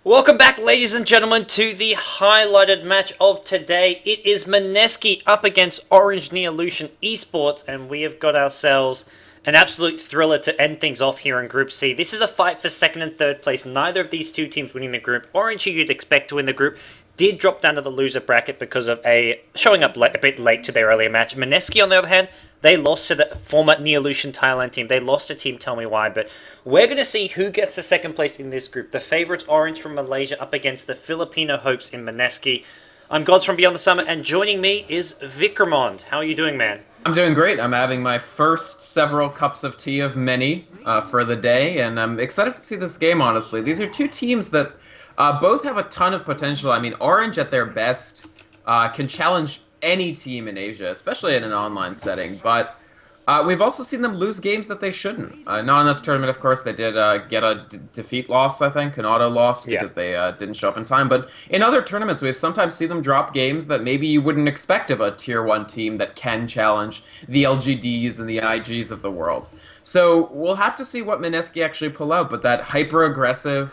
Welcome back, ladies and gentlemen, to the highlighted match of today. It is Mineski up against Orange Neolution Esports, and we have got ourselves an absolute thriller to end things off here in Group C. This is a fight for second and third place. Neither of these two teams winning the group. Orange, who you'd expect to win the group, did drop down to the loser bracket because of showing up a bit late to their earlier match. Mineski, on the other hand, they lost to the former Neolution Thailand team. They lost to Team Tell Me Why, but we're going to see who gets the second place in this group. The favourites, Orange from Malaysia, up against the Filipino hopes in Mineski. I'm Gods from Beyond the Summit, and joining me is Vikramond. How are you doing, man? I'm doing great. I'm having my first several cups of tea of many for the day, and I'm excited to see this game, honestly. These are two teams that both have a ton of potential. I mean, Orange at their best can challenge any team in Asia, especially in an online setting, but we've also seen them lose games that they shouldn't. Not in this tournament, of course. They did get a defeat loss, I think, an auto loss, because they didn't show up in time. But in other tournaments, we've sometimes seen them drop games that maybe you wouldn't expect of a Tier 1 team that can challenge the LGDs and the IGs of the world. So we'll have to see what Mineski actually pull out, but that hyper-aggressive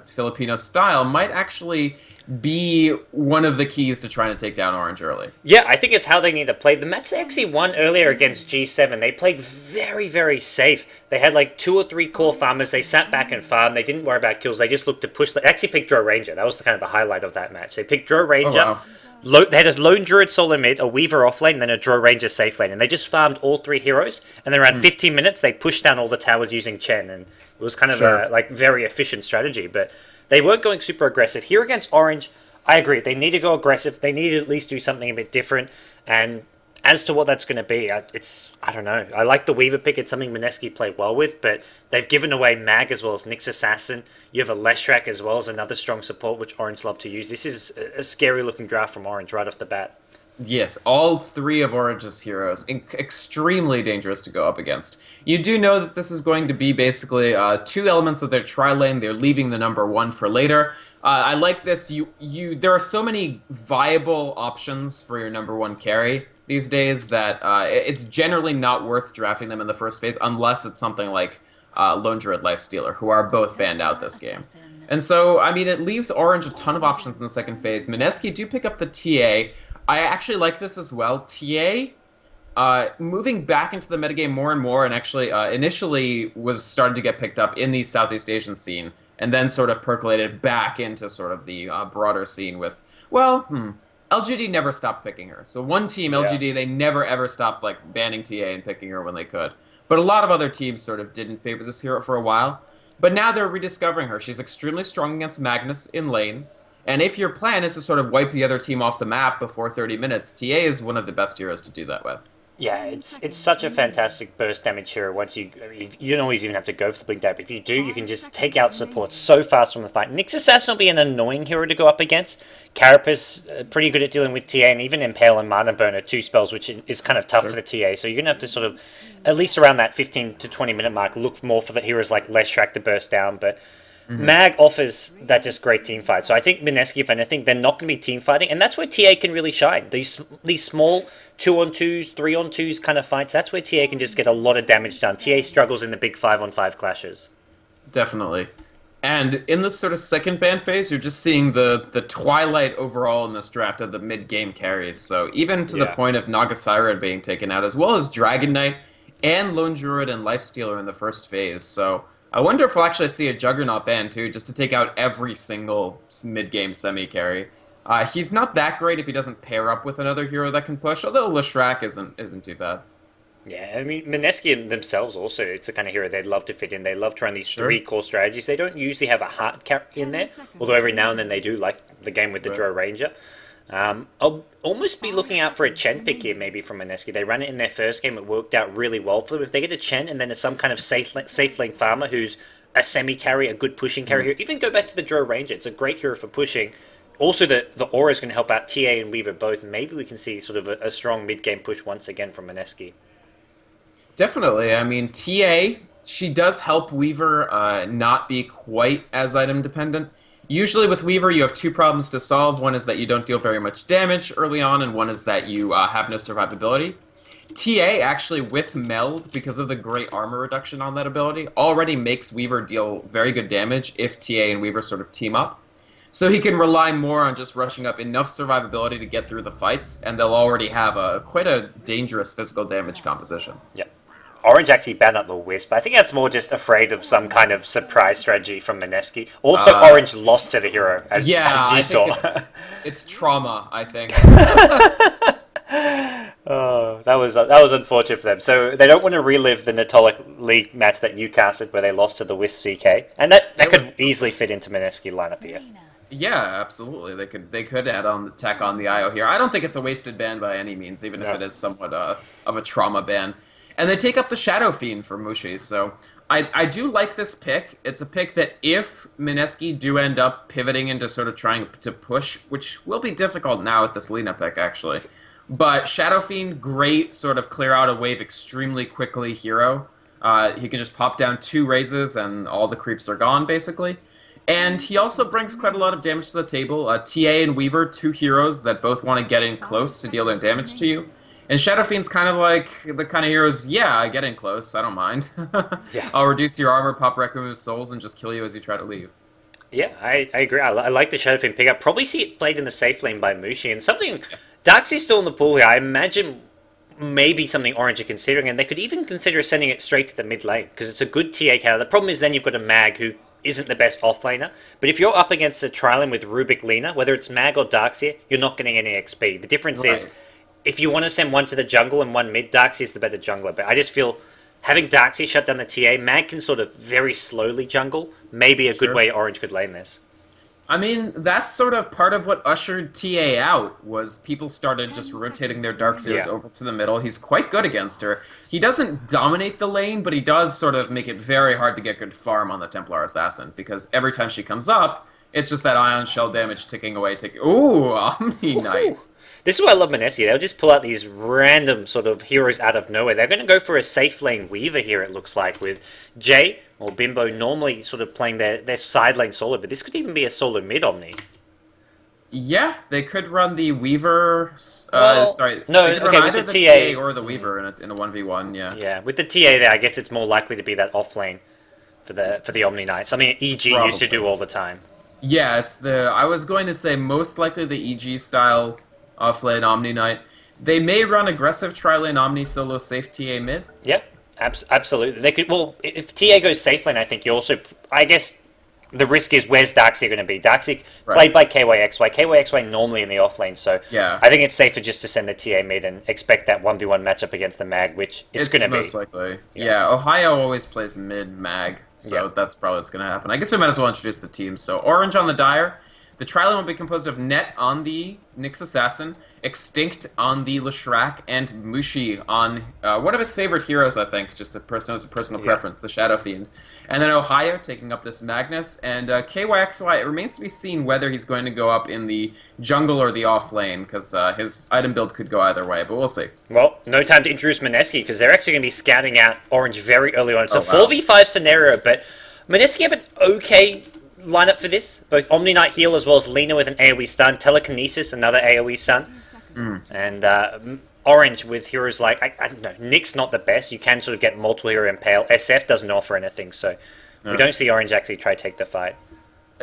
Filipino style might actually be one of the keys to trying to take down Orange early. Yeah, I think it's how they need to play. The match they actually won earlier against G7, they played very, very safe. They had like 2 or 3 core farmers. They sat back and farmed. They didn't worry about kills. They just looked to push. They actually picked Drow Ranger. That was the highlight of that match. They picked Drow Ranger. Oh, wow. They had a Lone Druid solo mid, a Weaver off lane, and then a Drow Ranger safe lane. And they just farmed all 3 heroes. And then around 15 minutes, they pushed down all the towers using Chen. And it was kind of a very efficient strategy. But they weren't going super aggressive. Here against Orange, I agree. They need to go aggressive. They need to at least do something a bit different. And as to what that's going to be, I don't know. I like the Weaver pick. It's something Mineski played well with, but they've given away Mag as well as Nyx Assassin. You have a Leshrac as well as another strong support, which Orange love to use. This is a scary-looking draft from Orange right off the bat. Yes, all 3 of Orange's heroes, extremely dangerous to go up against. You do know that this is going to be basically 2 elements of their tri-lane. They're leaving the number 1 for later. I like this. There are so many viable options for your number 1 carry these days that it's generally not worth drafting them in the first phase unless it's something like Lone Druid Lifestealer, who are both banned out this game. And so, I mean, it leaves Orange a ton of options in the second phase. Mineski do pick up the TA. I actually like this as well. TA, moving back into the metagame more and more, and actually initially was starting to get picked up in the Southeast Asian scene, and then sort of percolated back into sort of the broader scene with, LGD never stopped picking her. So one team, LGD, they never ever stopped like banning TA and picking her when they could. But a lot of other teams sort of didn't favor this hero for a while. But now they're rediscovering her. She's extremely strong against Magnus in lane. And if your plan is to sort of wipe the other team off the map before 30 minutes, TA is one of the best heroes to do that with. Yeah, it's such a fantastic burst damage hero. Once you don't always even have to go for the blink dab. If you do, you can just take out support so fast from the fight. Nyx Assassin will be an annoying hero to go up against. Carapace, pretty good at dealing with TA, and even Impale and Mana Burn are 2 spells, which is kind of tough for the TA. So you're going to have to sort of, at least around that 15 to 20 minute mark, look more for the heroes like Leshrac to burst down. But Mag offers that just great team fight. So I think Mineski, if anything, they're not going to be team fighting, and that's where TA can really shine. These small 2-on-2s, 3-on-2s kind of fights, that's where TA can just get a lot of damage done. TA struggles in the big 5-on-5 clashes. Definitely. And in this sort of second ban phase, you're just seeing the twilight overall in this draft of the mid-game carries. So even to the point of Nagasira being taken out, as well as Dragon Knight and Lone Druid and Lifestealer in the first phase. So I wonder if we'll actually see a Juggernaut ban, too, just to take out every single mid-game semi-carry. He's not that great if he doesn't pair up with another hero that can push, although Leshrac isn't too bad. Yeah, I mean, Mineski themselves also, it's the kind of hero they'd love to fit in. They love to run these 3 core strategies. They don't usually have a heart character in there, although every now and then they do, like the game with the Drow Ranger. I'll almost be looking out for a Chen pick here, maybe from Mineski. They ran it in their first game. It worked out really well for them. If they get a Chen and then it's some kind of safe lane farmer who's a semi-carry, a good pushing carry here, even go back to the Drow Ranger. It's a great hero for pushing. Also, the aura is going to help out TA and Weaver both. Maybe we can see sort of a strong mid-game push once again from Mineski. Definitely. I mean, TA, she does help Weaver not be quite as item-dependent. Usually with Weaver, you have 2 problems to solve. One is that you don't deal very much damage early on, and one is that you have no survivability. TA actually, with Meld, because of the great armor reduction on that ability, already makes Weaver deal very good damage if TA and Weaver sort of team up. So he can rely more on just rushing up enough survivability to get through the fights, and they'll already have quite a dangerous physical damage composition. Yep. Orange actually banned up the Wisp. I think that's more just afraid of some kind of surprise strategy from Mineski. Also, Orange lost to the hero, as you saw. It's trauma, I think. Oh, that was unfortunate for them. So they don't want to relive the Natolic League match that you casted where they lost to the Wisp CK. And that could easily fit into Mineski lineup here. Yeah, absolutely. They could add on the tech on the IO here. I don't think it's a wasted ban by any means, even if it is somewhat of a trauma ban. And they take up the Shadow Fiend for Mushi, so I do like this pick. It's a pick that if Mineski do end up pivoting into sort of trying to push, which will be difficult now with this Lina pick, actually. But Shadow Fiend, great sort of clear out a wave extremely quickly hero. He can just pop down 2 raises and all the creeps are gone, basically. And he also brings quite a lot of damage to the table. TA and Weaver, 2 heroes that both want to get in close to deal their damage to you. And Shadow Fiend's kind of like the kind of heroes, yeah, get in close, I don't mind. Yeah. I'll reduce your armor, pop Requiem of Souls, and just kill you as you try to leave. Yeah, I agree. I like the Shadow Fiend pickup. Probably see it played in the safe lane by Mushi. And something... Yes. Darkseid's still in the pool here. I imagine maybe something Orange are considering. And they could even consider sending it straight to the mid lane. Because it's a good TA counter. The problem is then you've got a Mag who isn't the best offlaner. But if you're up against a Trilane with Rubik Lina, whether it's Mag or Darkseid, you're not getting any XP. The difference is... If you want to send one to the jungle and one mid, Darkseid is the better jungler. But I just feel having Darkseid shut down the TA, Mag can sort of very slowly jungle. Maybe a good way Orange could lane this. I mean, that's sort of part of what ushered TA out, was people started just rotating their Darkseiders over to the middle. He's quite good against her. He doesn't dominate the lane, but he does sort of make it very hard to get good farm on the Templar Assassin, because every time she comes up, it's just that Ion Shell damage ticking away. Ooh, Omni Knight. This is why I love Mineski. They'll just pull out these random sort of heroes out of nowhere. They're going to go for a safe lane Weaver here, it looks like, with Jay or Bimbo normally sort of playing their side lane solo, but this could even be a solo mid Omni. Yeah, they could run the Weaver... No, they could okay, run either with the TA or the Weaver in a 1v1, yeah. Yeah, with the TA there, I guess it's more likely to be that off lane for the Omni Knight. Something EG used to do all the time. Yeah, it's I was going to say most likely the EG style offlane Omni Knight. They may run aggressive tri-lane Omni solo safe TA mid. Yeah, absolutely. They could. Well, if TA goes safe lane, I think you also. I guess the risk is where's Darkseid going to be? Darkseid played by KYXY. KYXY normally in the off lane, so yeah. I think it's safer just to send the TA mid and expect that 1v1 matchup against the Mag, which it's going to be. Most likely. Yeah, Ohio always plays mid Mag, so that's probably what's going to happen. I guess we might as well introduce the team. So Orange on the Dire. The tri-lane will be composed of Net on the Nyx Assassin, Extinct on the Leshrac, and Mushi on one of his favorite heroes, I think, just a personal preference, the Shadow Fiend. And then Ohio taking up this Magnus, and KYXY, it remains to be seen whether he's going to go up in the jungle or the off lane, because his item build could go either way, but we'll see. Well, no time to introduce Mineski, because they're actually going to be scouting out Orange very early on. It's a 4v5 scenario, but Mineski have an okay lineup for this. Both Omni Knight heal as well as Lina with an AoE stun, Telekinesis, another AoE stun, and Orange with heroes like, I don't know, Nyx not the best. You can sort of get multiple hero impale. SF doesn't offer anything, so we don't see Orange actually try to take the fight.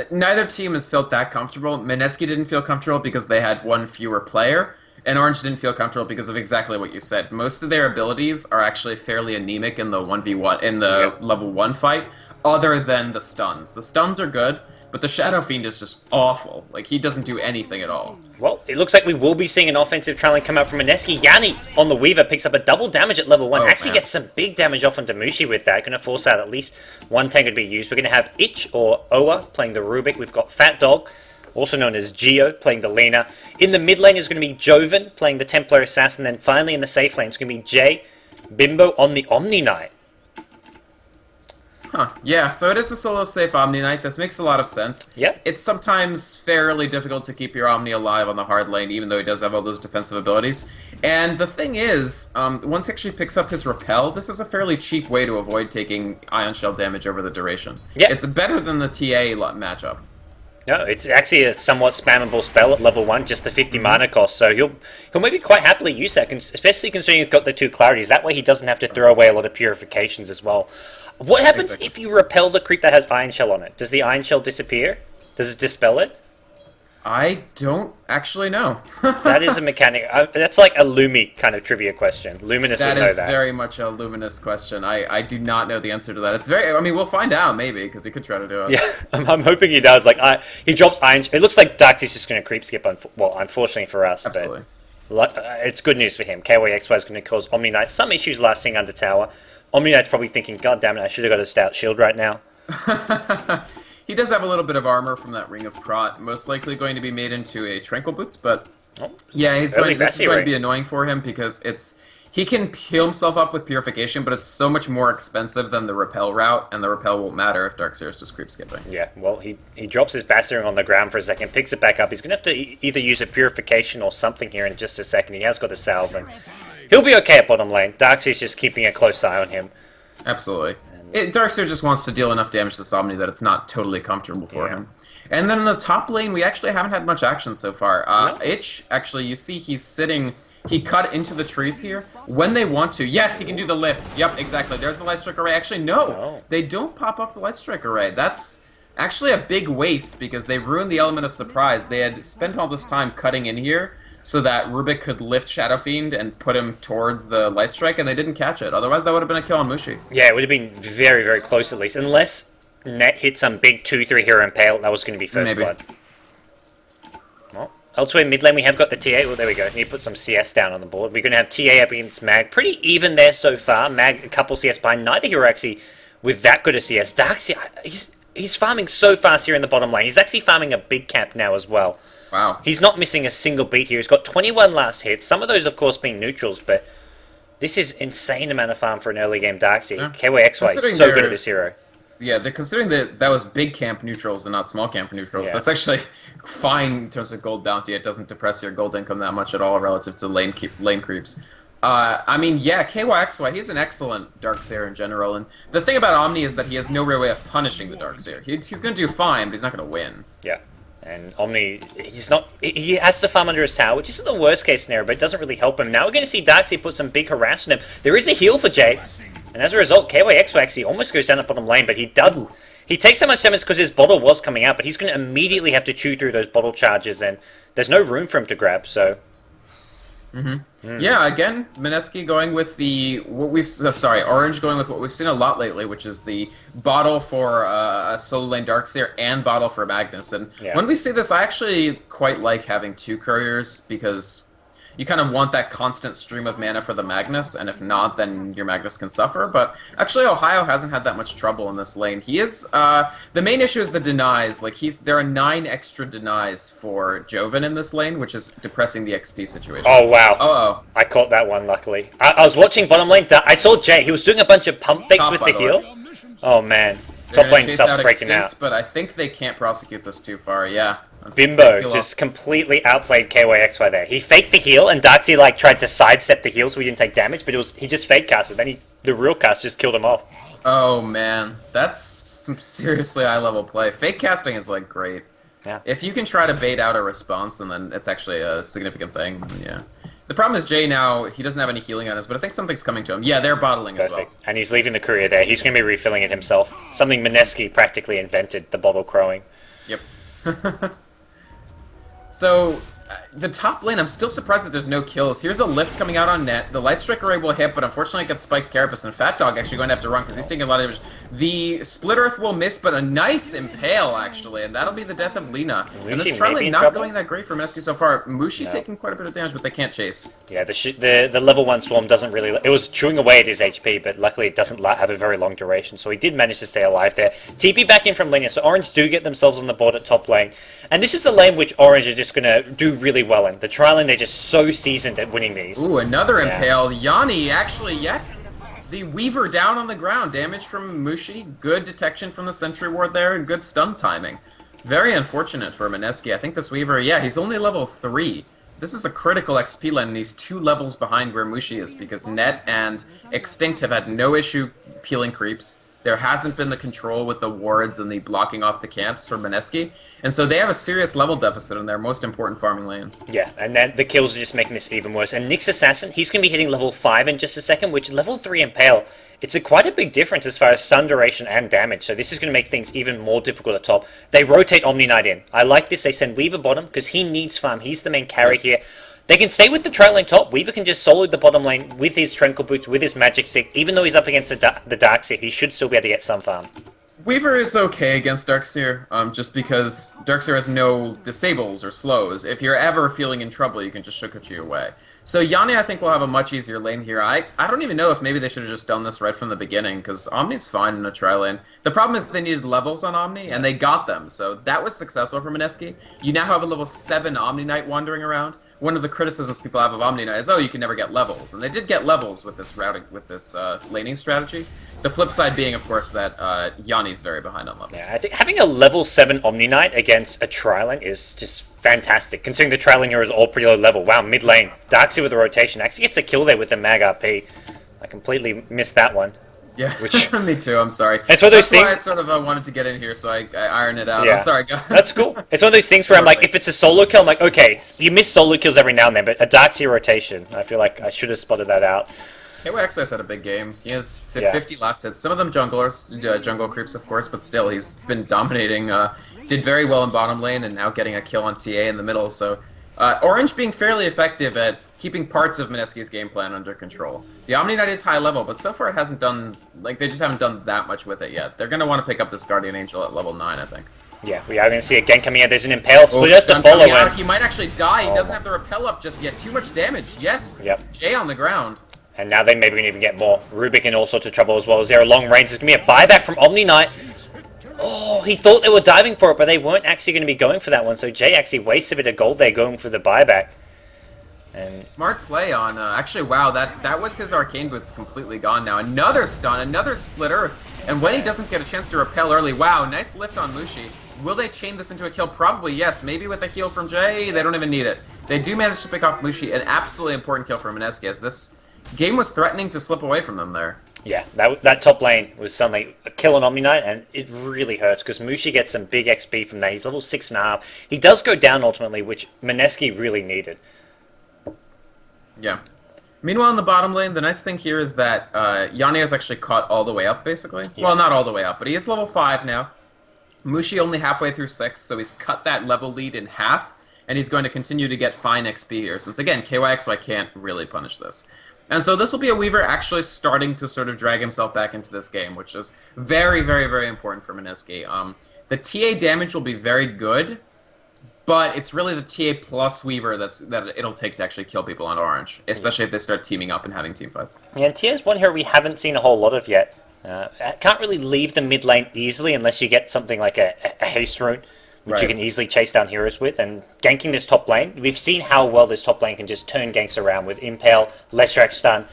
Neither team has felt that comfortable. Mineski didn't feel comfortable because they had one fewer player, and Orange didn't feel comfortable because of exactly what you said. Most of their abilities are actually fairly anemic in the 1v1, in the level 1 fight, other than the stuns. The stuns are good, but the Shadow Fiend is just awful. Like, he doesn't do anything at all. Well, it looks like we will be seeing an offensive trialing come out from Mineski. Yanni on the Weaver picks up a double damage at level 1. Actually gets some big damage off onto Mushi with that. Going to force out at least one tank to be used. We're going to have Itch or Oa playing the Rubik. We've got Fat Dog, also known as Geo, playing the Lina. In the mid lane is going to be Joven playing the Templar Assassin. Then finally in the safe lane it's going to be Jay, Bimbo on the Omni Knight. Huh. Yeah, so it is the solo safe Omni Knight. This makes a lot of sense. Yeah. It's sometimes fairly difficult to keep your Omni alive on the hard lane, even though he does have all those defensive abilities. And the thing is, once he actually picks up his Repel, this is a fairly cheap way to avoid taking Ion Shell damage over the duration. Yeah. It's better than the TA matchup. No, it's actually a somewhat spammable spell at level 1, just the 50 mana cost, so he'll maybe quite happily use that, especially considering you've got the 2 clarities. That way he doesn't have to throw away a lot of purifications as well. What happens if you repel the creep that has Iron Shell on it? Does the Iron Shell disappear? Does it dispel it? I don't actually know. That is a mechanic. That's like a Lumi kind of trivia question. Luminous would That know is that. very much a luminous question. I do not know the answer to that. It's very. I mean, we'll find out maybe because he could try to do it. Yeah, I'm hoping he does. Like, he drops Iron. It looks like Darksy's just going to creep skip. Well, unfortunately for us, Absolutely. but it's good news for him. KYXY is going to cause Omni Knight some issues last thing under tower. Omni Knight's probably thinking, God damn it, I should have got a stout shield right now. He does have a little bit of armor from that Ring of Prot, most likely going to be made into a Tranquil Boots, but yeah, this is going to be annoying for him because he can heal himself up with Purification, but it's so much more expensive than the Repel route, and the Repel won't matter if Darkseer's just creep skipping. Yeah, well, he drops his Bassering on the ground for a second, picks it back up. He's going to have to either use a Purification or something here in just a second. He has got a Salve, and he'll be okay at bottom lane. Darkseer's just keeping a close eye on him. Absolutely. Darkseer just wants to deal enough damage to Somni that it's not totally comfortable for him. And then in the top lane, we actually haven't had much action so far. Itch, actually, you see he's sitting... He cut into the trees here. When they want to... Yes, he can do the lift. Yep, exactly. There's the Light Strike Array. Actually, no. They don't pop off the Light Strike Array. That's actually a big waste because they ruined the element of surprise. They had spent all this time cutting in here so that Rubik could lift Shadow Fiend and put him towards the Light Strike, and they didn't catch it. Otherwise, that would have been a kill on Mushi. Yeah, it would have been very, very close at least. Unless Net hit some big 2-3 hero Impale, that was going to be first blood. Well, elsewhere mid lane, we have got the TA. Well, there we go. Need to put some CS down on the board. We're going to have TA up against Mag. Pretty even there so far. Mag, a couple CS behind. Neither hero actually with that good a CS. Darkseer, he's farming so fast here in the bottom lane. He's actually farming a big camp now as well. Wow. He's not missing a single beat here. He's got 21 last hits. Some of those, of course, being neutrals, but this is insane amount of farm for an early game Darkseer. Yeah. KYXY is so good at this hero. Yeah, considering that was big camp neutrals and not small camp neutrals, that's actually fine in terms of gold bounty. It doesn't depress your gold income that much at all relative to lane creeps. I mean, yeah, KYXY, he's an excellent Darkseer in general, and the thing about Omni is that he has no real way of punishing the Darkseer. He's going to do fine, but he's not going to win. Yeah. And Omni, he has to farm under his tower, which isn't the worst case scenario, but it doesn't really help him. Now we're going to see Darkseer put some big harass on him. There is a heal for Jay, and as a result, KYXY actually almost goes down the bottom lane, but he takes so much damage because his bottle was coming out, but he's going to immediately have to chew through those bottle charges, and there's no room for him to grab, so... Yeah, again, Mineski going with Orange going with what we've seen a lot lately, which is the bottle for a solo lane Darkseer and bottle for Magnus. And when we see this, I actually quite like having two couriers because you kind of want that constant stream of mana for the Magnus, and if not, then your Magnus can suffer. But actually, Ohio hasn't had that much trouble in this lane. He is the main issue is the denies. Like there are 9 extra denies for Joven in this lane, which is depressing the XP situation. Oh wow! I caught that one. Luckily, I was watching bottom lane. I saw Jay. He was doing a bunch of pump fakes with the heal. Oh man, top lane stuff's breaking out. But I think they can't prosecute this too far. Yeah. Bimbo just completely outplayed KYXY there. He faked the heal, and Darkseer tried to sidestep the heal so he didn't take damage, but he just fake casted. Then the real cast just killed him off. Oh man, that's some seriously high level play. Fake casting is great. Yeah. If you can try to bait out a response, and then it's actually a significant thing. Yeah. The problem is Jay now, he doesn't have any healing on us, but I think something's coming to him. Yeah, they're bottling as well. And he's leaving the courier there. He's going to be refilling it himself. Something Mineski practically invented, the bottle crowing. Yep. So, the top lane, I'm still surprised that there's no kills. Here's a lift coming out on net. The Light Strike Array will hit, but unfortunately it gets spiked Carapace, and Fat Dog actually going to have to run because he's taking a lot of damage. The Split Earth will miss, but a nice Impale, actually, and that'll be the death of Lina. And this trial not going that great for Mineski so far. Mushi taking quite a bit of damage, but they can't chase. Yeah, the level 1 Swarm doesn't really... It was chewing away at his HP, but luckily it doesn't have a very long duration, so he did manage to stay alive there. TP back in from Lina, so Orange do get themselves on the board at top lane. And this is the lane which Orange are just going to do really well in. The trial lane, they're just so seasoned at winning these. Ooh, another Impale. Yanni, actually, yes. The Weaver down on the ground. Damage from Mushi. Good detection from the Sentry Ward there, and good stun timing. Very unfortunate for Mineski. I think this Weaver, he's only level 3. This is a critical XP lane, and he's 2 levels behind where Mushi is, because Net and Extinct have had no issue peeling creeps. There hasn't been the control with the wards and the blocking off the camps for Mineski. And so they have a serious level deficit in their most important farming lane. Yeah, and then the kills are just making this even worse. And Nyx Assassin, he's going to be hitting level 5 in just a second, which level 3 Impale it's quite a big difference as far as stun duration and damage, so this is going to make things even more difficult at top. They rotate Omni Knight in. I like this. They send Weaver bottom because he needs farm. He's the main carry here. They can stay with the trail lane top. Weaver can just solo the bottom lane with his Tranquil Boots, with his Magic Stick. Even though he's up against the Darkseer, he should still be able to get some farm. Weaver is okay against Darkseer, just because Darkseer has no disables or slows. If you're ever feeling in trouble, you can just Shukachi away. So Yanni, I think, will have a much easier lane here. I don't even know if maybe they should have just done this right from the beginning, because Omni's fine in a tri-lane. The problem is they needed levels on Omni, and they got them, so that was successful for Mineski. You now have a level 7 Omni Knight wandering around. One of the criticisms people have of Omni Knight is, oh, you can never get levels. And they did get levels with this routing, with this laning strategy. The flip side being, of course, that Yanni's very behind on levels. Yeah, I think having a level 7 Omni Knight against a tri-lane is just fantastic, considering the tri-lane heroes are all pretty low level. Wow, mid lane. Darkseer with the rotation actually gets a kill there with the Mag RP. I completely missed that one. Yeah, me too, I'm sorry. It's one of those That's why things... I sort of wanted to get in here, so I ironed it out. Yeah. I'm sorry, guys. That's cool. It's one of those things where I'm like, if it's a solo kill, I'm like, okay, you miss solo kills every now and then, but a Darkseer rotation, I feel like I should have spotted that out. KYXS had a big game. He has 50 last hits. Some of them junglers, jungle creeps, of course, but still, he's been dominating. Did very well in bottom lane, and now getting a kill on TA in the middle, so... Orange being fairly effective at keeping parts of Mineski's game plan under control. The Omni Knight is high level, but so far it hasn't done... Like, they just haven't done that much with it yet. They're going to want to pick up this Guardian Angel at level 9, I think. Yeah, we are going to see a gank coming in. There's an Impale Splitter to follow him. He might actually die. He doesn't have the repel up just yet. Too much damage. Yes. Yep. Jay on the ground. And now they maybe can even get more. Rubik in all sorts of trouble as well. Is there a long range? There's going to be a buyback from Omni Knight. Oh, he thought they were diving for it, but they weren't actually going to be going for that one. So Jay actually wastes a bit of gold there going for the buyback. And smart play on... actually, wow, that was his Arcane Boots completely gone now. Another stun, another split earth. And when he doesn't get a chance to repel early, wow, nice lift on Mushi. Will they chain this into a kill? Probably, yes. Maybe with a heal from Jay, they don't even need it. They do manage to pick off Mushi, an absolutely important kill for Mineski, as this game was threatening to slip away from them there. Yeah, that top lane was suddenly a kill on Omni Knight, and it really hurts because Mushi gets some big XP from that. He's level 6.5. He does go down ultimately, which Mineski really needed. Yeah. Meanwhile, in the bottom lane, the nice thing here is that Yanni has actually caught all the way up, basically. Yeah. Well, not all the way up, but he is level 5 now. Mushi only halfway through 6, so he's cut that level lead in half, and he's going to continue to get fine XP here, since, again, KYXY can't really punish this. And so this will be a Weaver actually starting to sort of drag himself back into this game, which is very, very, very important for Mineski. The TA damage will be very good, but it's really the TA plus Weaver that it'll take to actually kill people on Orange, especially if they start teaming up and having team fights. Yeah, and TA's one hero we haven't seen a whole lot of yet. Can't really leave the mid lane easily unless you get something like a haste rune, which you can easily chase down heroes with, and ganking this top lane. We've seen how well this top lane can just turn ganks around with Impale, Leshrac stun,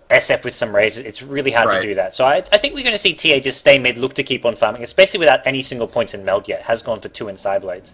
SF with some raises. It's really hard to do that. So I think we're going to see TA just stay mid, look to keep on farming, especially without any single points in Meld yet. Has gone for 2 in Sideblades.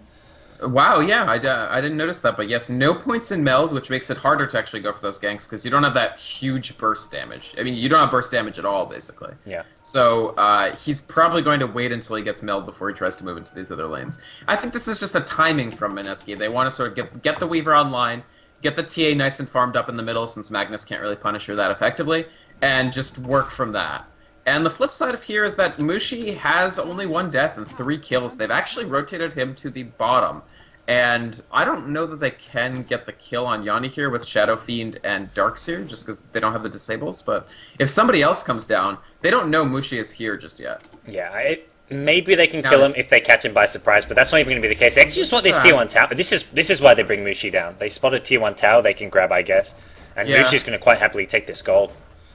Wow, yeah, I didn't notice that, but yes, no points in Meld, which makes it harder to actually go for those ganks, because you don't have that huge burst damage. I mean, you don't have burst damage at all, basically. Yeah. So, he's probably going to wait until he gets Meld before he tries to move into these other lanes. I think this is just a timing from Mineski. They want to sort of get the Weaver online, get the TA nice and farmed up in the middle, since Magnus can't really punish her that effectively, and just work from that. And the flip side of here is that Mushi has only 1 death and 3 kills. They've actually rotated him to the bottom. And I don't know that they can get the kill on Yanni here with Shadow Fiend and Darkseer, just because they don't have the disables. But if somebody else comes down, they don't know Mushi is here just yet. Yeah, maybe they can kill him if they catch him by surprise, but that's not even going to be the case. They actually just want this tier 1 tower. This is why they bring Mushi down. They spot a tier 1 tower they can grab, I guess. And Mushi's going to quite happily take this gold.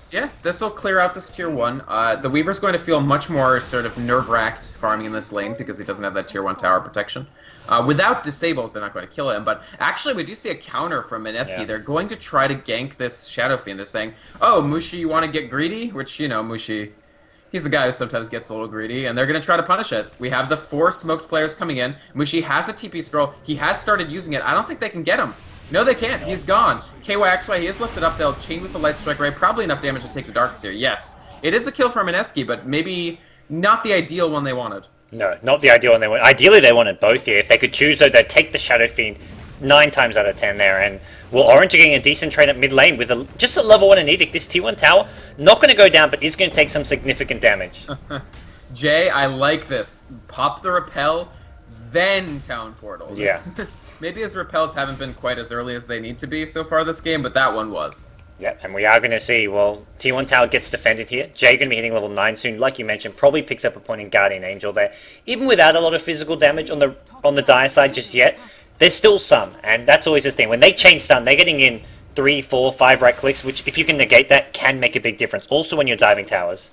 Yeah, this will clear out this tier 1. The Weaver's going to feel much more sort of nerve-wracked farming in this lane because he doesn't have that tier 1 tower protection. Without disables, they're not going to kill him, but actually we do see a counter from Mineski. Yeah. They're going to try to gank this Shadow Fiend. They're saying, oh, Mushi, you want to get greedy? Which, you know, Mushi, he's a guy who sometimes gets a little greedy, and they're going to try to punish it. We have the 4 smoked players coming in. Mushi has a TP scroll. He has started using it. I don't think they can get him. No, they can't. He's gone. KYXY, he is lifted up. They'll chain with the Light Strike Ray. Probably enough damage to take the Darkseer. Yes. It is a kill for Mineski, but maybe not the ideal one they wanted. No, not the ideal one they wanted. Ideally, they wanted both here. If they could choose, though, they'd take the Shadow Fiend 9 times out of 10 there. And well, Orange are getting a decent trade at mid lane with just a level 1 Edict. This T1 tower, not going to go down, but is going to take some significant damage. Jay, I like this. Pop the repel, then Town Portal. Yeah. Maybe his repels haven't been quite as early as they need to be so far this game, but that one was. Yeah, and we are going to see, well, T1 tower gets defended here. Jay going to be hitting level 9 soon, like you mentioned, probably picks up a point in Guardian Angel there. Even without a lot of physical damage on the dire side just yet, there's still some, and that's always the thing. When they chain stun, they're getting in 3, 4, 5 right clicks, which if you can negate that, can make a big difference. Also when you're diving towers.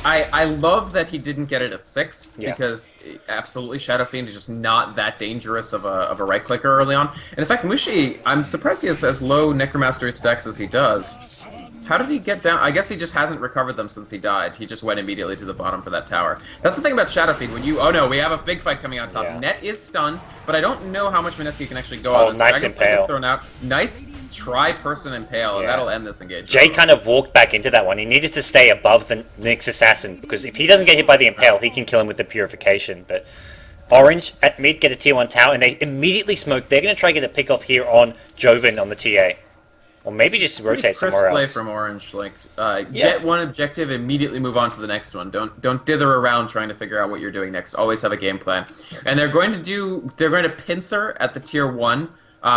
I love that he didn't get it at 6, yeah. because absolutely Shadow Fiend is just not that dangerous of a right clicker early on. And in fact, Mushi, I'm surprised he has as low Necromastery stacks as he does. How did he get down? I guess he just hasn't recovered them since he died. He just went immediately to the bottom for that tower. That's the thing about Shadow Fiend. When you... Oh no, we have a big fight coming out top. Yeah. Net is stunned, but I don't know how much Mineski can actually go out. Oh, nice impale. Thrown out. Nice tri-person impale, and that'll end this engagement. Jay kind of walked back into that one. He needed to stay above the Nyx Assassin, because if he doesn't get hit by the impale, he can kill him with the Purification. But Orange at mid get a tier 1 tower, and they immediately smoke. They're going to try to get a pick off here on Joven on the TA. Or maybe just rotate somewhere else. Play from Orange, like get one objective, immediately move on to the next one. Don't dither around trying to figure out what you're doing next. Always have a game plan. And they're going to pincer at the tier 1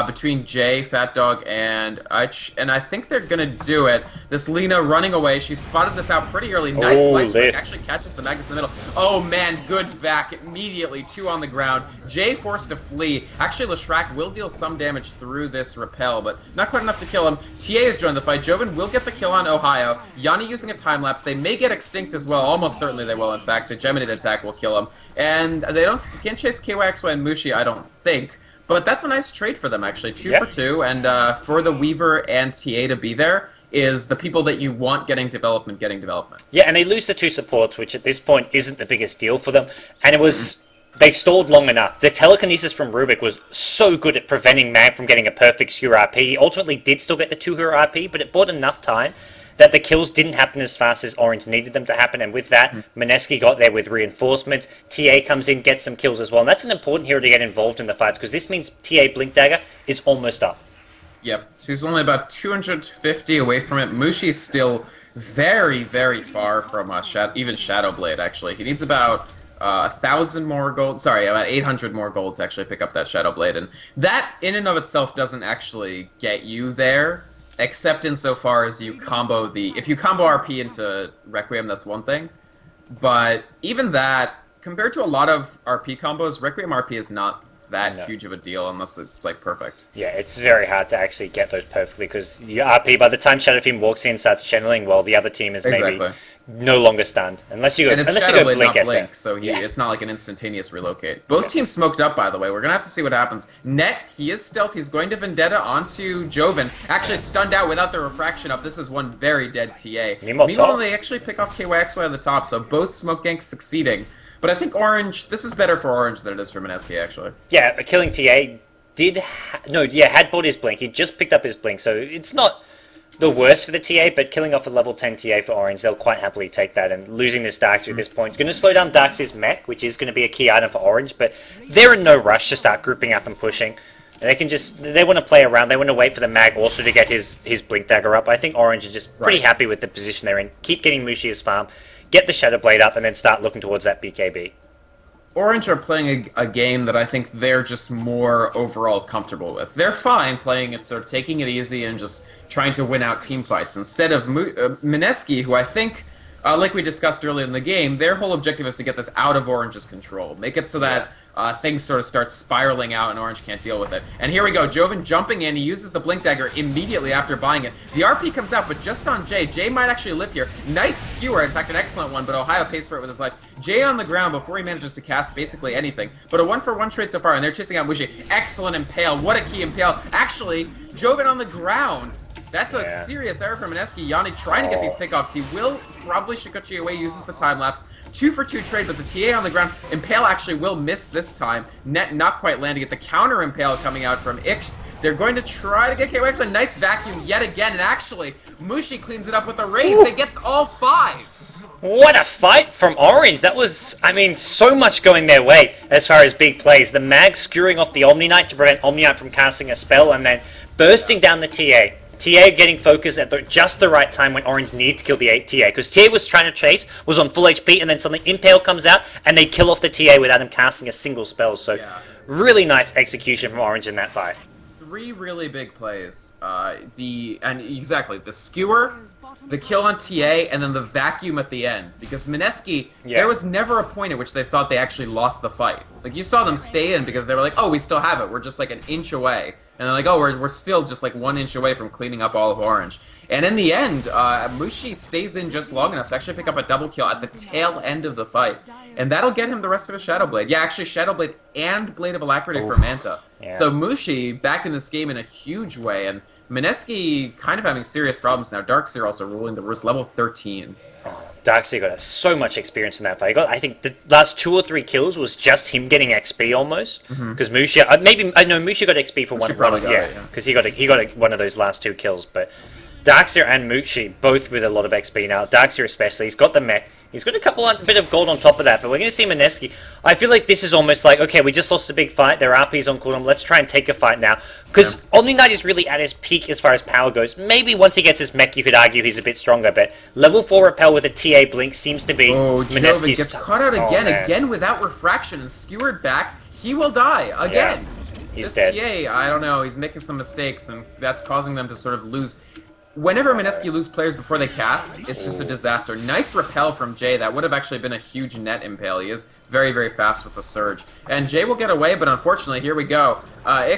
between Jay, Fat Dog, and Uch, and I think they're gonna do it. This Lina running away. She spotted this out pretty early. Nice light strike. Actually catches the Magus in the middle. Oh man, good back immediately. 2 on the ground. Jay forced to flee. Actually, Leshrac will deal some damage through this repel, but not quite enough to kill him. TA has joined the fight. Joven will get the kill on Ohio. Yanni using a time lapse. They may get extinct as well. Almost certainly they will. In fact, the Geminid attack will kill him, and they can't chase KYXY and Mushi, I don't think. But that's a nice trade for them, actually. 2 for 2, and for the Weaver and TA to be there is the people that you want getting development. Yeah, and they lose the 2 supports, which at this point isn't the biggest deal for them. And it was... They stalled long enough. The telekinesis from Rubik was so good at preventing Mag from getting a perfect skewer RP. He ultimately did still get the 2 hero RP, but it bought enough time that the kills didn't happen as fast as Orange needed them to happen, and with that, Mineski got there with reinforcements. TA comes in, gets some kills as well, and that's an important hero to get involved in the fights, because this means TA Blink Dagger is almost up. Yep, so he's only about 250 away from it. Mushi's still very, very far from even Shadow Blade, actually. He needs about 1,000 more gold, sorry, about 800 more gold to actually pick up that Shadow Blade, and that in and of itself doesn't actually get you there. Except insofar as you combo if you combo RP into Requiem, that's one thing. But even that, compared to a lot of RP combos, Requiem RP is not that huge of a deal unless it's like perfect. Yeah, it's very hard to actually get those perfectly, because your RP, by the time Shadow Fiend walks in and starts channeling, well, the other team is maybe no longer stunned. Unless you go Blink SF. So it's not like an instantaneous relocate. Both teams smoked up, by the way. We're going to have to see what happens. Net, he is stealth. He's going to Vendetta onto Joven. Actually stunned out without the refraction up. This is one very dead TA. Meanwhile, they actually pick off KYXY on the top, so both smoke ganks succeeding. But I think Orange, this is better for Orange than it is for Mineski, actually. Yeah, killing TA had bought his Blink. He just picked up his Blink, so it's not the worst for the TA, but killing off a level 10 TA for Orange, they'll quite happily take that, and losing this Darkseid at this point is going to slow down Darkseid's mech, which is going to be a key item for Orange, but they're in no rush to start grouping up and pushing. They want to play around, they want to wait for the Mag also to get his Blink Dagger up. I think Orange is just pretty happy with the position they're in. Keep getting Mushi's farm, get the Shadow Blade up, and then start looking towards that BKB. Orange are playing a game that I think they're just more overall comfortable with. They're fine playing it, sort of taking it easy and just trying to win out team fights. Instead of Mineski, who I think, like we discussed earlier in the game, their whole objective is to get this out of Orange's control. Make it so that things sort of start spiraling out and Orange can't deal with it. And here we go, Joven jumping in, he uses the Blink Dagger immediately after buying it. The RP comes out, but just on Jay. Jay might actually live here. Nice skewer, in fact an excellent one, but Ohio pays for it with his life. Jay on the ground before he manages to cast basically anything. But a 1-for-1 trade so far, and they're chasing out Mushi. Excellent impale, what a key impale. Actually, Joven on the ground. That's a serious error from Mineski. Yanni trying to get these pickoffs. He will probably Shikochi away, uses the time lapse. 2-for-2 trade, but the TA on the ground. Impale actually will miss this time. Net not quite landing it. The counter Impale coming out from Ix. They're going to try to get KYX. A nice vacuum yet again, and actually, Mushi cleans it up with a raise. They get all 5. What a fight from Orange. That was, I mean, so much going their way as far as big plays. The mag skewering off the Omni Knight to prevent Omni Knight from casting a spell, and then bursting down the TA. TA getting focused at just the right time when Orange needed to kill the TA, because TA was trying to chase, was on full HP, and then suddenly Impale comes out, and they kill off the TA without him casting a single spell. So, really nice execution from Orange in that fight. 3 really big plays. The skewer, the kill on TA, and then the vacuum at the end. Because Mineski, there was never a point at which they thought they actually lost the fight. Like, you saw them stay in because they were like, oh, we still have it. We're just like an inch away. And they're like, oh, we're still just like 1 inch away from cleaning up all of Orange. And in the end, Mushi stays in just long enough to actually pick up a double kill at the tail end of the fight. And that'll get him the rest of his Shadow Blade. Yeah, actually, Shadow Blade and Blade of Alacrity for Manta. Yeah. So Mushi back in this game in a huge way, and Mineski kind of having serious problems now. Darkseer also ruling the roost, level 13. Darkseer got so much experience in that fight. He got, I think the last 2 or 3 kills was just him getting XP almost. Because Mushi, Mushi got XP for one run. Because he got one of those last 2 kills. But Darkseer and Mushi both with a lot of XP now. Darkseer especially, he's got the mech. He's got a bit of gold on top of that, but we're going to see Mineski. I feel like this is almost like, okay, we just lost a big fight. Their RP's on cooldown. Let's try and take a fight now. Because Omni Knight is really at his peak as far as power goes. Maybe once he gets his mech, you could argue he's a bit stronger, but level 4 repel with a TA blink seems to be Mineski's... gets caught out again without refraction and skewered back. He will die again. Yeah, he's dead. TA, I don't know, he's making some mistakes, and that's causing them to sort of lose... Whenever Mineski lose players before they cast, it's just a disaster. Nice repel from Jay. That would have actually been a huge net impale. He is very, very fast with the surge. And Jay will get away, but unfortunately, here we go.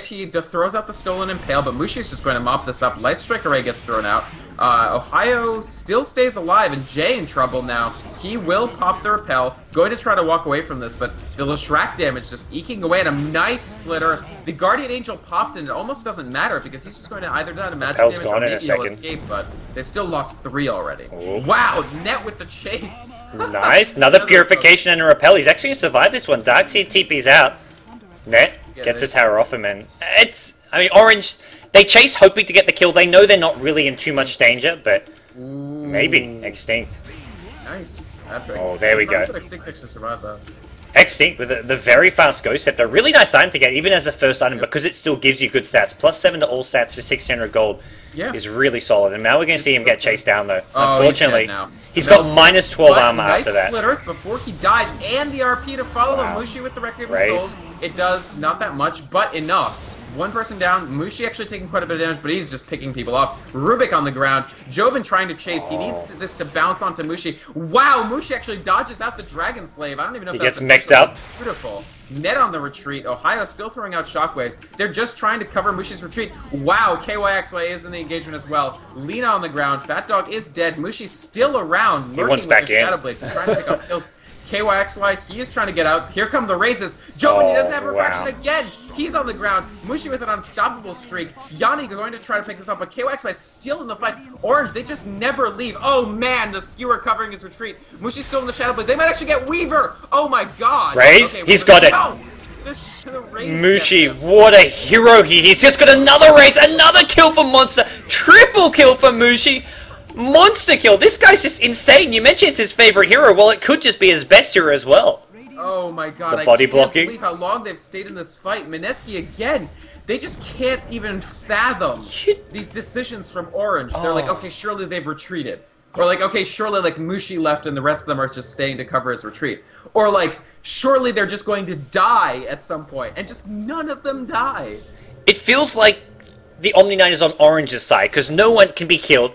He throws out the stolen impale, but Mushi's just going to mop this up. Light Strike Array gets thrown out. Ohio still stays alive, and Jay in trouble now. He will pop the repel, going to try to walk away from this, but the Leshrac damage just eking away at a nice splitter. The Guardian Angel popped, and it almost doesn't matter because he's just going to either die to magic damage or maybe he'll escape, but they still lost 3 already. Ooh. Wow, net with the chase. Nice, another purification and a repel. He's actually going to survive this one. Darkseer TP's out. Net gets a tower off him, and Orange... They chase hoping to get the kill. They know they're not really in too much danger, but maybe Extinct. Nice. Oh, there we go. Extinct actually survived that. Extinct with the very fast Ghost Scepter. Really nice item to get, even as a first item, because it still gives you good stats. +7 to all stats for 1600 gold is really solid. And now we're going to see him get chased down, though. Unfortunately, he's got -12 armor after that. Nice Split Earth before he dies, and the RP to follow him. Mushi with the Requiem of Souls. It does not that much, but enough. 1 person down. Mushi actually taking quite a bit of damage, but he's just picking people off. Rubik on the ground. Joven trying to chase. He needs this to bounce onto Mushi. Wow, Mushi actually dodges out the Dragon Slave. I don't even know if he gets mech'd up. Beautiful. Net on the retreat. Ohio still throwing out shockwaves. They're just trying to cover Mushi's retreat. Wow, KYXY is in the engagement as well. Lena on the ground. Fat Dog is dead. Mushi's still around. Everyone's back in. Shadow Blade, just trying to pick up kills. KYXY, he is trying to get out. Here come the raises. Joven, he doesn't have refraction again. He's on the ground. Mushi with an unstoppable streak. Yanni going to try to pick this up, but KYXY still in the fight. Orange, they just never leave. Oh man, the skewer covering his retreat. Mushi's still in the Shadow Blade. They might actually get Weaver. Oh my god. Raise? Okay, he's got it. No. Mushi, what a hero he is. He's just got another raise, another kill for Monster. Triple kill for Mushi. Monster kill! This guy's just insane! You mentioned it's his favorite hero, well it could just be his best hero as well. Oh my god, the body blocking. I can't believe how long they've stayed in this fight. Mineski again, they just can't even fathom these decisions from Orange. They're like, okay, surely they've retreated. Or like, okay, surely like Mushi left and the rest of them are just staying to cover his retreat. Or like, surely they're just going to die at some point, and just none of them die. It feels like the Omni Knight is on Orange's side, because no one can be killed.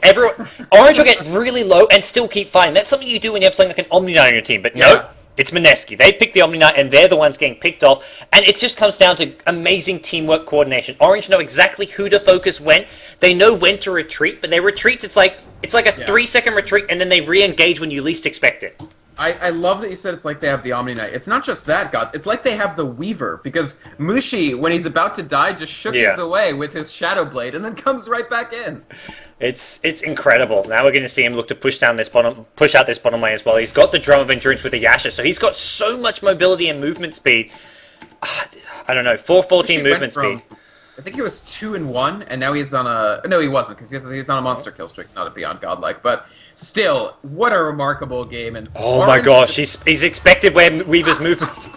Orange will get really low and still keep fighting. That's something you do when you have something like an Omni Knight on your team, but no, it's Mineski. They pick the Omni Knight, and they're the ones getting picked off, and it just comes down to amazing teamwork coordination. Orange know exactly who to focus when. They know when to retreat, but their retreats, it's like a 3-second retreat, and then they re-engage when you least expect it. I love that you said it's like they have the Omni Knight. It's not just that, Gods. It's like they have the Weaver, because Mushi, when he's about to die, just shook his away with his Shadow Blade, and then comes right back in. It's incredible. Now we're going to see him look to push out this bottom lane as well. He's got the Drum of Endurance with the Yasha, so he's got so much mobility and movement speed. I don't know, 414 movement speed. I think he was 2-1, and now he's on a... No, he wasn't, because he's on a monster kill streak, not a Beyond Godlike. But still, what a remarkable game. And oh my gosh, he's expected where Weaver's movements.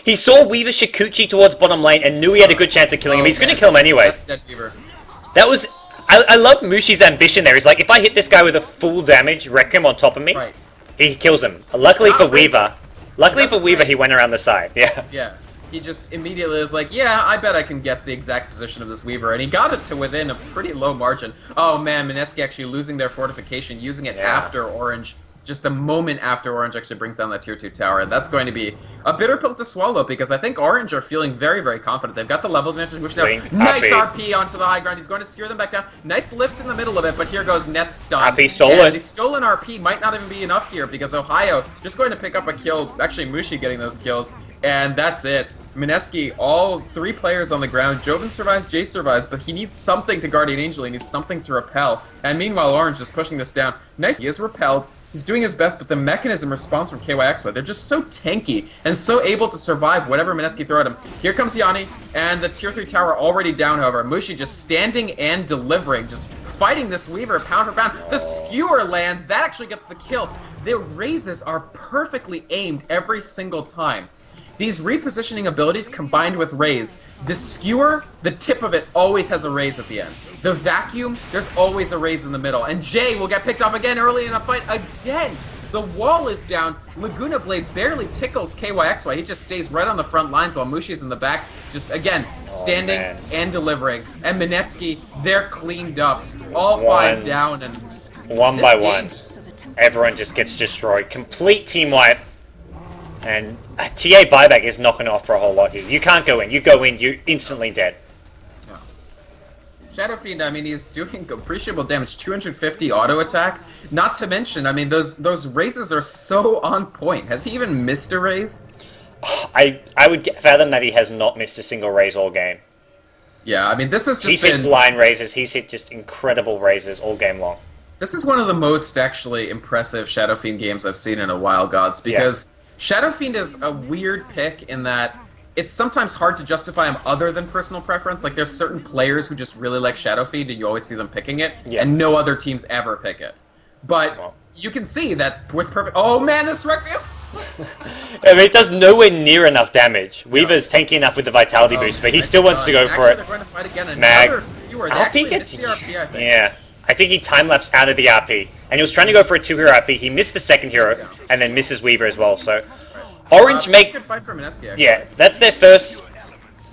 He saw Weaver Shikuchi towards bottom lane and knew he had a good chance of killing him. He's going to kill him anyway. That's dead Weaver. That was... I love Mushi's ambition there. He's like, if I hit this guy with a full damage Requiem on top of me, he kills him. Luckily for Weaver, he went around the side. Yeah. Yeah. He just immediately is like, yeah, I bet I can guess the exact position of this Weaver, and he got it to within a pretty low margin. Oh man, Mineski actually losing their fortification, using it after Orange, just the moment after Orange actually brings down that tier 2 tower. That's going to be a bitter pill to swallow, because I think Orange are feeling very, very confident. They've got the level advantage, which now, nice RP onto the high ground. He's going to steer them back down. Nice lift in the middle of it, but here goes Net's stun. RP stolen. The stolen RP might not even be enough here, because Ohio just going to pick up a kill, actually Mushi getting those kills, and that's it. Mineski, all 3 players on the ground. Joven survives, Jay survives, but he needs something to Guardian Angel. He needs something to repel. And meanwhile, Orange is pushing this down. Nice, he is repelled. He's doing his best, but the mechanism response from KYXY, they're just so tanky and so able to survive whatever Mineski throw at him. Here comes Yanni, and the tier 3 tower already down, however. Mushi just standing and delivering, just fighting this Weaver pound for pound. The skewer lands, that actually gets the kill. The raises are perfectly aimed every single time. These repositioning abilities combined with raise, the skewer, the tip of it always has a raise at the end. The vacuum, there's always a raise in the middle. And Jay will get picked off again early in a fight again. The wall is down. Laguna Blade barely tickles KYXY. He just stays right on the front lines while Mushi's in the back. Just, again, standing and delivering. And Mineski, they're cleaned up. All 5 down. And one by one, everyone just gets destroyed. Complete team wipe. And TA buyback is not going to offer a whole lot here. You can't go in. You go in, you're instantly dead. Yeah. Shadow Fiend, I mean, he's doing appreciable damage, 250 auto attack. Not to mention, I mean, those raises are so on point. Has he even missed a raise? I would fathom that he has not missed a single raise all game. Yeah, I mean, this is just He's hit blind raises. He's hit just incredible raises all game long. This is one of the most, actually, impressive Shadow Fiend games I've seen in a while, Gods, because... Yeah. Shadow Fiend is a weird pick in that it's sometimes hard to justify him other than personal preference. Like, there's certain players who just really like Shadow Fiend, and you always see them picking it, and no other teams ever pick it. But you can see that with perfect... Oh, man, this Requiem... I mean, it does nowhere near enough damage. Weaver's tanky enough with the Vitality boost, but he still wants to go for it. They're going to fight again. Mag. RP gets the RP, I think. Yeah. I think he time-lapsed out of the RP. And he was trying to go for a 2-hero RP. He missed the second hero, and then misses Weaver as well. So, Orange make... Good fight for Mineski, actually. Yeah, that's their first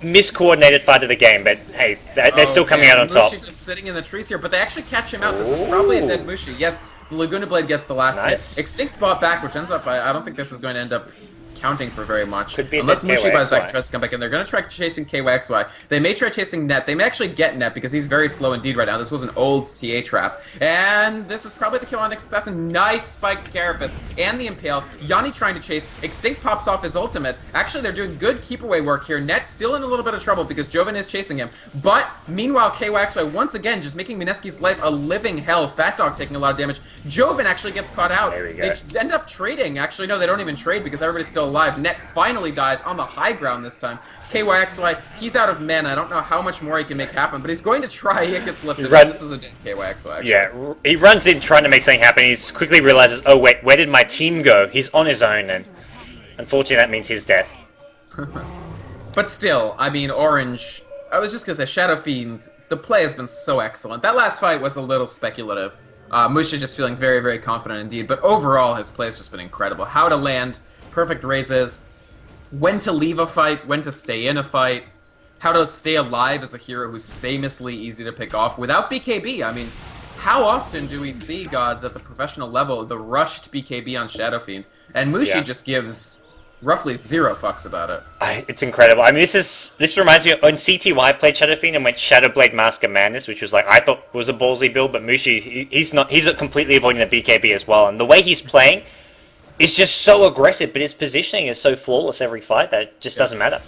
miscoordinated fight of the game, but hey, they're still coming out on top. Mushi just sitting in the trees here, but they actually catch him out. This is probably a dead Mushi. Yes, the Laguna Blade gets the last hit. Extinct bought back, which ends up... I don't think this is going to end up counting for very much. Could be unless Mushi buys back, tries to come back in. They're going to try chasing KYXY. They may try chasing Net. They may actually get Net because he's very slow indeed right now. This was an old TA trap. And this is probably the kill on Next Assassin. Nice spiked Carapace and the Impale. Yanni trying to chase. Extinct pops off his ultimate. Actually, they're doing good keep away work here. Net still in a little bit of trouble because Joven is chasing him. But meanwhile, KYXY once again just making Mineski's life a living hell. Fat Dog taking a lot of damage. Joven actually gets caught out. There we go. They end up trading. Actually, no, they don't even trade because everybody's still alive. Net finally dies on the high ground this time. KYXY, he's out of mana. I don't know how much more he can make happen, but he's going to try. He gets lifted. This is a dead KYXY, actually. Yeah, he runs in trying to make something happen. He quickly realizes, oh wait, where did my team go? He's on his own, and unfortunately that means his death. But still, I mean, Orange, I was just going to say, Shadow Fiend, the play has been so excellent. That last fight was a little speculative. Musha just feeling very, very confident indeed, but overall his play has just been incredible. How to land, perfect raises, when to leave a fight, when to stay in a fight, how to stay alive as a hero who's famously easy to pick off without BKB. I mean, how often do we see, Gods, at the professional level, the rushed BKB on Shadow Fiend? And Mushi just gives roughly 0 fucks about it. It's incredible. I mean, this reminds me of when CTY played Shadow Fiend and went Shadowblade Mask of Madness, which was like, I thought was a ballsy build, but Mushi, he's completely avoiding the BKB as well. And the way he's playing, it's just so aggressive, but his positioning is so flawless every fight that it just doesn't matter.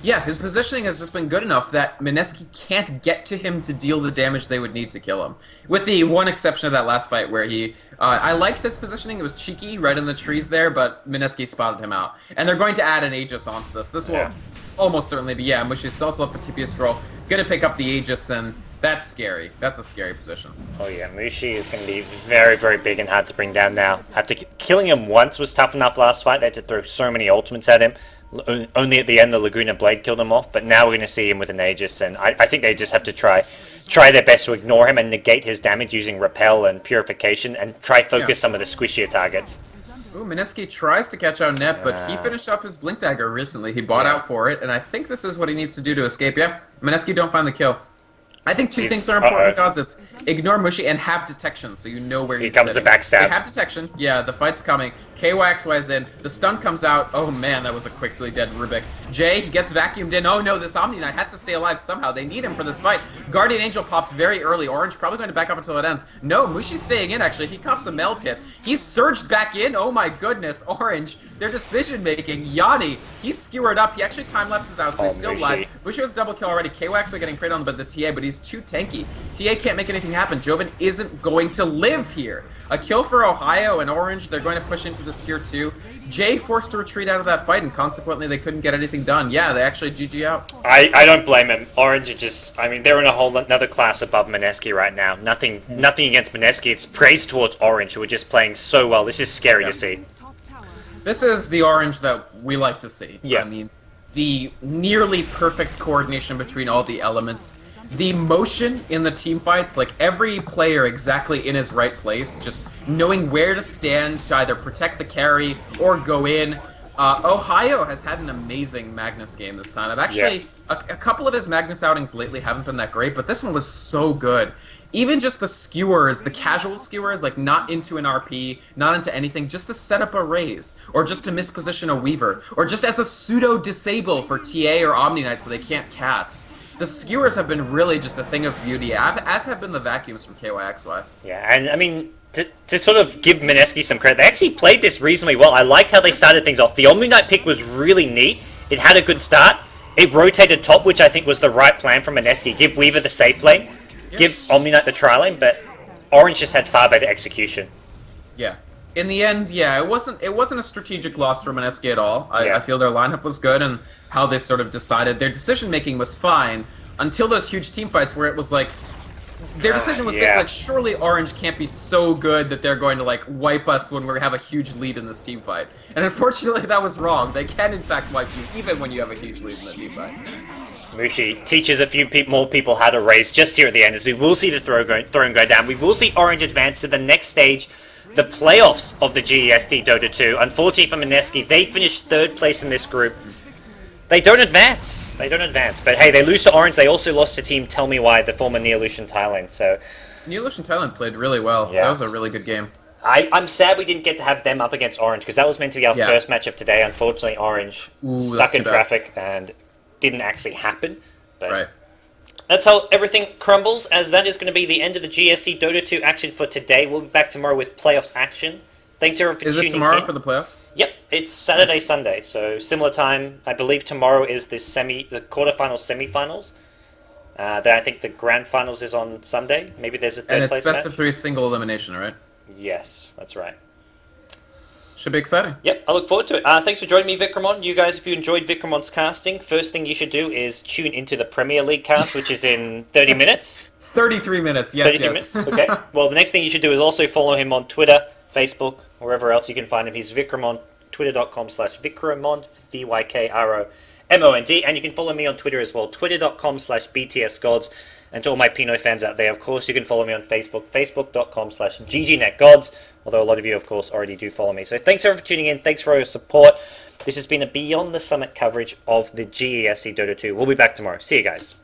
Yeah, his positioning has just been good enough that Mineski can't get to him to deal the damage they would need to kill him. With the one exception of that last fight where he... I liked his positioning. It was cheeky, right in the trees there, but Mineski spotted him out. And they're going to add an Aegis onto this. This will almost certainly be... Yeah, Mushi's also up the TP scroll. Gonna pick up the Aegis, and that's scary. That's a scary position. Oh yeah, Mushi is going to be very, very big and hard to bring down now. Killing him once was tough enough last fight. They had to throw so many ultimates at him. Only at the end the Laguna Blade killed him off, but now we're going to see him with an Aegis, and I think they just have to try their best to ignore him and negate his damage using Repel and Purification, and try focus some of the squishier targets. Ooh, Mineski tries to catch out Net, but he finished up his Blink Dagger recently. He bought out for it, and I think this is what he needs to do to escape. Yeah, Mineski don't find the kill. I think two things are important, Gods. It's ignore Mushi and have detection, so you know where he's sitting. Here comes the backstab. They have detection. Yeah, the fight's coming. KYXY's in. The stun comes out. Oh man, that was a quickly dead Rubik. Jay, he gets vacuumed in. Oh no, this Omni Knight has to stay alive somehow. They need him for this fight. Guardian Angel popped very early. Orange probably going to back up until it ends. No, Mushi's staying in actually. He cops a meld hit. He's surged back in. Oh my goodness, Orange. Their decision making. Yanni, he's skewered up. He actually time lapses out, so he's still alive. Mushi with a double kill already. KYXY getting preyed on by the TA, but he's too tanky. TA can't make anything happen. Joven isn't going to live here. A kill for Ohio and Orange. They're going to push into this tier 2. Jay forced to retreat out of that fight, and consequently they couldn't get anything done. Yeah, they actually GG out. I don't blame him. Orange are just, I mean, they're in a whole another class above Mineski right now. Nothing against Mineski. It's praise towards Orange, who are just playing so well. This is scary to see. This is the Orange that we like to see. Yeah. I mean, the nearly perfect coordination between all the elements. The motion in the team fights, like every player exactly in his right place, just knowing where to stand to either protect the carry or go in. Ohio has had an amazing Magnus game this time. I've actually, a couple of his Magnus outings lately haven't been that great, but this one was so good. Even just the skewers, the casual skewers, like not into an RP, not into anything, just to set up a raise, or just to misposition a Weaver, or just as a pseudo-disable for TA or Omni Knight so they can't cast. The skewers have been really just a thing of beauty, as have been the vacuums from KYXY. Yeah, and I mean, to sort of give Mineski some credit, they actually played this reasonably well. I liked how they started things off. The Omni Knight pick was really neat. It had a good start. It rotated top, which I think was the right plan from Mineski. Give Weaver the safe lane, give Omni Knight the tri lane, but Orange just had far better execution. Yeah. In the end, yeah, it wasn't a strategic loss for Mineski at all. I feel their lineup was good, and how they sort of decided. Their decision-making was fine, until those huge team fights where it was like, their decision was basically like, surely Orange can't be so good that they're going to like wipe us when we have a huge lead in this team fight. And unfortunately that was wrong. They can in fact wipe you even when you have a huge lead in the team fight. Mushi teaches a few more people how to raise just here at the end, as we will see the throne go down. We will see Orange advance to the next stage, the playoffs of the GEST Dota 2. Unfortunately for Mineski, they finished 3rd place in this group. They don't advance. They don't advance. But hey, they lose to Orange. They also lost to Team Tell Me Why, the former Neolution Thailand. So Neolution Thailand played really well. Yeah. That was a really good game. I'm sad we didn't get to have them up against Orange, because that was meant to be our first match of today. Unfortunately, Orange stuck in traffic and didn't actually happen. But that's how everything crumbles, as that is going to be the end of the GSC Dota 2 action for today. We'll be back tomorrow with playoffs action. Thanks everyone for tuning in. Is it tomorrow for the playoffs? Yep, it's Saturday, Sunday, so similar time. I believe tomorrow is the quarterfinals, semifinals. Then I think the grand finals is on Sunday. Maybe there's a third place match. And it's best of 3 single elimination, right? Yes, that's right. Should be exciting. Yep, I look forward to it. Thanks for joining me, Vikramon. You guys, if you enjoyed Vikramon's casting, first thing you should do is tune into the Premier League cast, which is in 30 minutes. 33 minutes, yes, 33 minutes, okay. Well, the next thing you should do is also follow him on Twitter, Facebook, wherever else you can find him. He's Vikramon, twitter.com/Vikramon, VYKROMOND, and you can follow me on Twitter as well, twitter.com/BTSGods. And to all my Pinot fans out there, of course, you can follow me on Facebook, facebook.com/GGNetGods, although a lot of you, of course, already do follow me. So thanks everyone for tuning in. Thanks for your support. This has been a Beyond the Summit coverage of the GESC Dota 2. We'll be back tomorrow. See you guys.